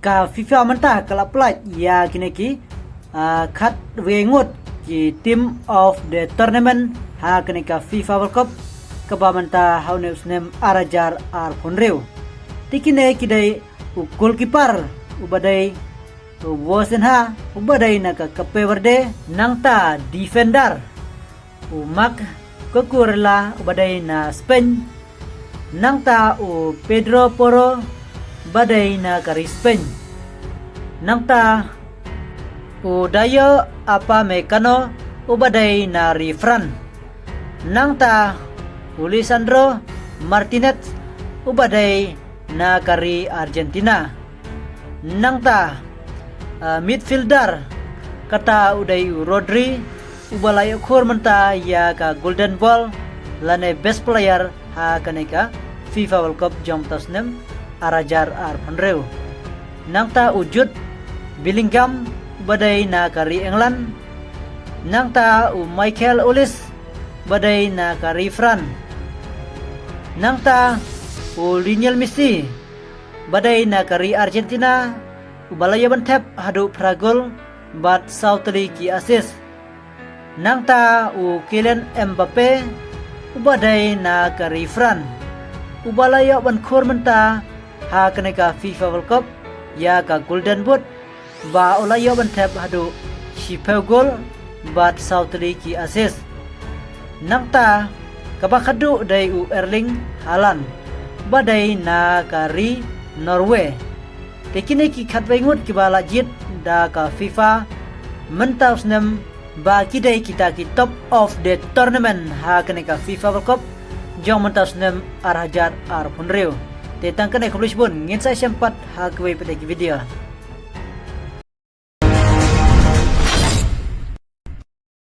ka FIFA mentah kala plat ya kineki khat wengut ki team of the tournament ha kineka FIFA World Cup kaba mentah haunus nem arajar ar ponreu tikine kidai goalkeeper ubadai wosenha ubadai naka kape verde nangta defender umak kekurla ubadai na Spain nangta u Pedro Porro badai na kari Spain nangta u Dayo apa Mekano ubadai na Fran nangta u Lisandro Martinez ubadai na kari Argentina nangta midfielder kata udai Rodri ubalayo khor menta ya ka golden ball lane best player ha kaneka FIFA World Cup jom tasnem arajar ar ponreu nangta ujud Bellingham badai na kari England nangta Michael Olise badai na kari Fran nangta Lionel Messi badai na kari Argentina ubalaya bantep hadu pragol bat sautli ki assist nangta Kylian Mbappe ubadai na kari Fran ubalaya ban khor menta ha kaneka FIFA World Cup ya ka golden boot ba ulaya ban tap hadu shipeu gol bat sautli ki assist nangta kabakhadu dai Erling Haaland badai na kari Norway tekine ki khatwaingut ki bala jit da ka FIFA mentaus nem ba kidai kita ki top of the tournament ha kaneka FIFA World Cup jong mentaus nem arhajar ar ponreu te tangkan ek publish bun ngin sai sempat ha kwe pada video